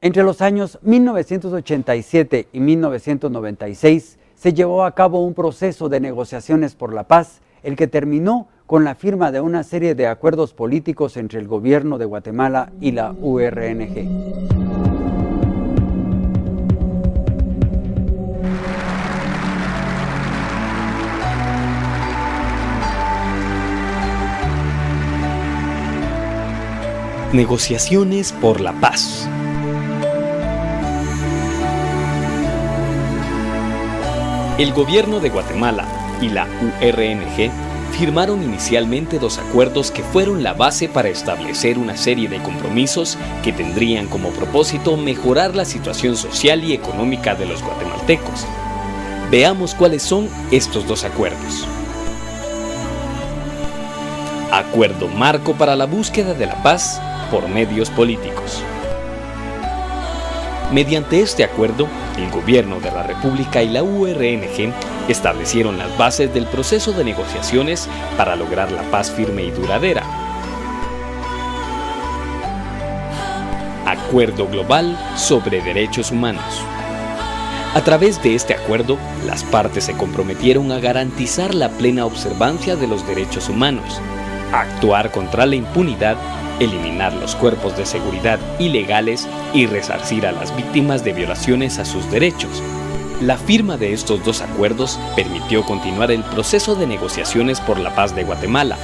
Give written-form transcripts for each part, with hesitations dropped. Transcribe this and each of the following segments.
Entre los años 1987 y 1996 se llevó a cabo un proceso de negociaciones por la paz, el que terminó con la firma de una serie de acuerdos políticos entre el gobierno de Guatemala y la URNG. Negociaciones por la paz. El gobierno de Guatemala y la URNG firmaron inicialmente dos acuerdos que fueron la base para establecer una serie de compromisos que tendrían como propósito mejorar la situación social y económica de los guatemaltecos. Veamos cuáles son estos dos acuerdos. Acuerdo Marco para la búsqueda de la paz por medios políticos. Mediante este acuerdo, el gobierno de la República y la URNG establecieron las bases del proceso de negociaciones para lograr la paz firme y duradera. Acuerdo Global sobre Derechos Humanos. A través de este acuerdo, las partes se comprometieron a garantizar la plena observancia de los derechos humanos, a actuar contra la impunidad, eliminar los cuerpos de seguridad ilegales y resarcir a las víctimas de violaciones a sus derechos. La firma de estos dos acuerdos permitió continuar el proceso de negociaciones por la paz de Guatemala.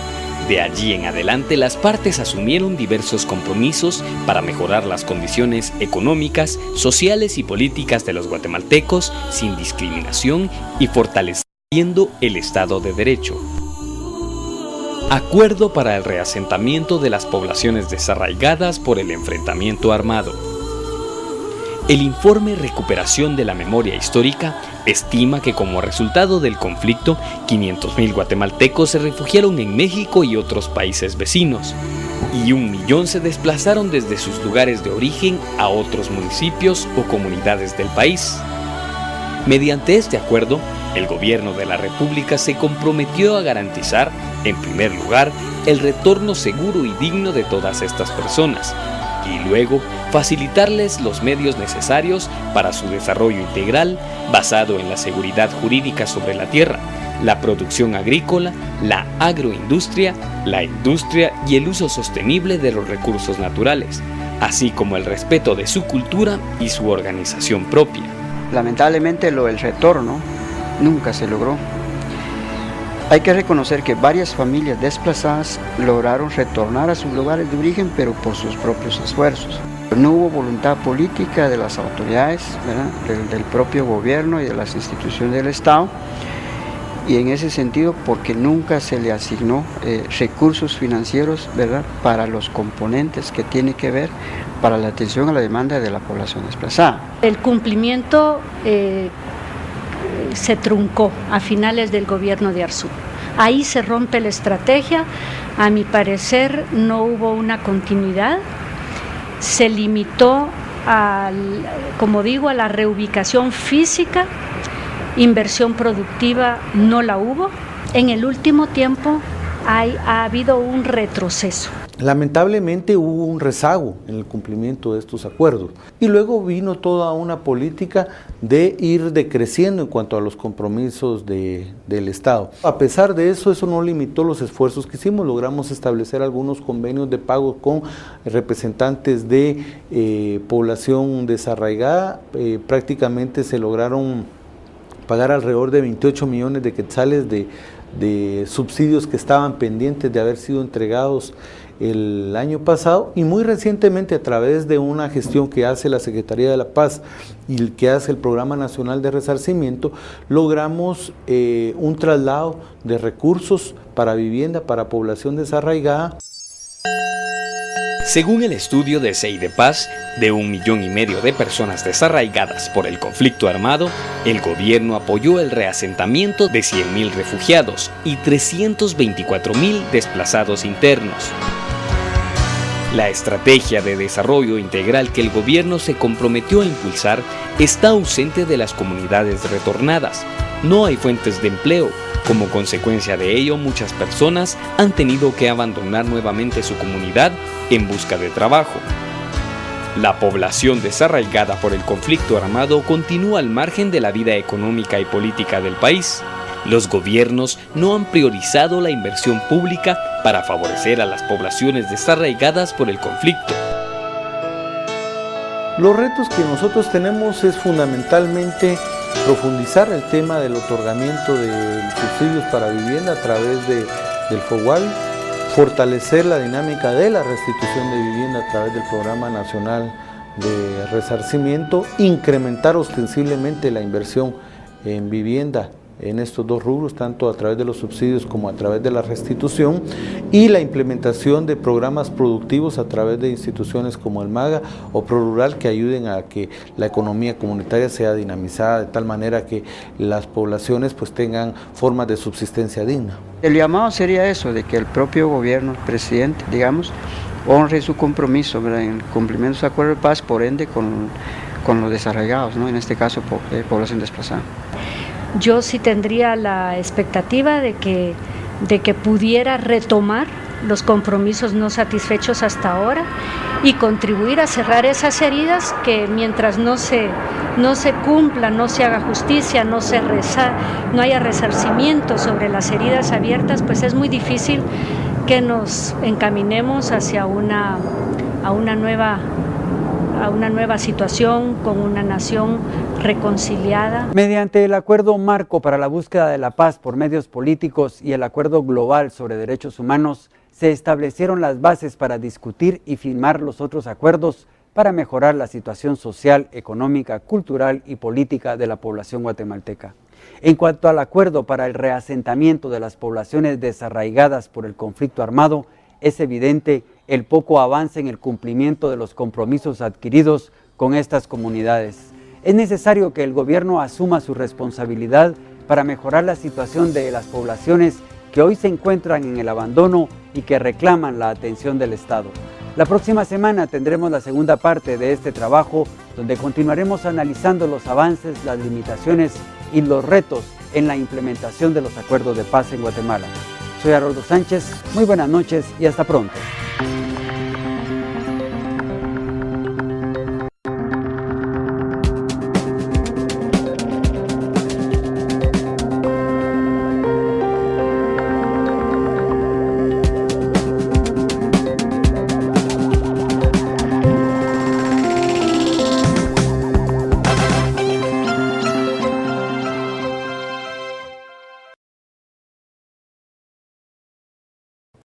De allí en adelante, las partes asumieron diversos compromisos para mejorar las condiciones económicas, sociales y políticas de los guatemaltecos sin discriminación y fortaleciendo el Estado de Derecho. Acuerdo para el reasentamiento de las poblaciones desarraigadas por el enfrentamiento armado. El informe Recuperación de la Memoria Histórica estima que como resultado del conflicto, 500,000 guatemaltecos se refugiaron en México y otros países vecinos, y 1 millón se desplazaron desde sus lugares de origen a otros municipios o comunidades del país. Mediante este acuerdo, el gobierno de la República se comprometió a garantizar, en primer lugar, el retorno seguro y digno de todas estas personas, y luego facilitarles los medios necesarios para su desarrollo integral basado en la seguridad jurídica sobre la tierra, la producción agrícola, la agroindustria, la industria y el uso sostenible de los recursos naturales, así como el respeto de su cultura y su organización propia. Lamentablemente el retorno nunca se logró. Hay que reconocer que varias familias desplazadas lograron retornar a sus lugares de origen, pero por sus propios esfuerzos. No hubo voluntad política de las autoridades, del propio gobierno y de las instituciones del Estado, y en ese sentido porque nunca se le asignó recursos financieros, para los componentes que tiene que ver para la atención a la demanda de la población desplazada. El cumplimiento se truncó a finales del gobierno de Arzú. Ahí se rompe la estrategia, a mi parecer no hubo una continuidad, se limitó a la reubicación física, inversión productiva no la hubo. En el último tiempo ha habido un retroceso. Lamentablemente hubo un rezago en el cumplimiento de estos acuerdos y luego vino toda una política de ir decreciendo en cuanto a los compromisos del Estado. A pesar de eso, eso no limitó los esfuerzos que hicimos. Logramos establecer algunos convenios de pago con representantes de población desarraigada. Prácticamente se lograron pagar alrededor de 28 millones de quetzales de subsidios que estaban pendientes de haber sido entregados el año pasado, y muy recientemente a través de una gestión que hace la Secretaría de la Paz y el que hace el Programa Nacional de Resarcimiento, logramos un traslado de recursos para vivienda para población desarraigada. Según el estudio de Ceidepaz, de 1,5 millones de personas desarraigadas por el conflicto armado, el gobierno apoyó el reasentamiento de 100,000 refugiados y 324,000 desplazados internos. La estrategia de desarrollo integral que el gobierno se comprometió a impulsar está ausente de las comunidades retornadas. No hay fuentes de empleo. Como consecuencia de ello, muchas personas han tenido que abandonar nuevamente su comunidad en busca de trabajo. La población desarraigada por el conflicto armado continúa al margen de la vida económica y política del país. Los gobiernos no han priorizado la inversión pública para favorecer a las poblaciones desarraigadas por el conflicto. Los retos que nosotros tenemos es fundamentalmente profundizar el tema del otorgamiento de subsidios para vivienda a través del FOGUAL, fortalecer la dinámica de la restitución de vivienda a través del Programa Nacional de Resarcimiento, incrementar ostensiblemente la inversión en vivienda en estos dos rubros, tanto a través de los subsidios como a través de la restitución, y la implementación de programas productivos a través de instituciones como el MAGA o ProRural que ayuden a que la economía comunitaria sea dinamizada de tal manera que las poblaciones pues tengan formas de subsistencia digna. El llamado sería eso, de que el propio gobierno, el presidente, digamos, honre su compromiso, ¿verdad?, en el cumplimiento de su acuerdo de paz, por ende con los desarraigados, ¿no?, en este caso población desplazada. Yo sí tendría la expectativa de que pudiera retomar los compromisos no satisfechos hasta ahora y contribuir a cerrar esas heridas que mientras no se cumpla, no se haga justicia, no haya resarcimiento sobre las heridas abiertas, pues es muy difícil que nos encaminemos hacia una nueva situación con una nación reconciliada. Mediante el Acuerdo Marco para la Búsqueda de la Paz por Medios Políticos y el Acuerdo Global sobre Derechos Humanos, se establecieron las bases para discutir y firmar los otros acuerdos para mejorar la situación social, económica, cultural y política de la población guatemalteca. En cuanto al acuerdo para el reasentamiento de las poblaciones desarraigadas por el conflicto armado, es evidente el poco avance en el cumplimiento de los compromisos adquiridos con estas comunidades. Es necesario que el gobierno asuma su responsabilidad para mejorar la situación de las poblaciones que hoy se encuentran en el abandono y que reclaman la atención del Estado. La próxima semana tendremos la segunda parte de este trabajo, donde continuaremos analizando los avances, las limitaciones y los retos en la implementación de los acuerdos de paz en Guatemala. Soy Haroldo Sánchez, muy buenas noches y hasta pronto.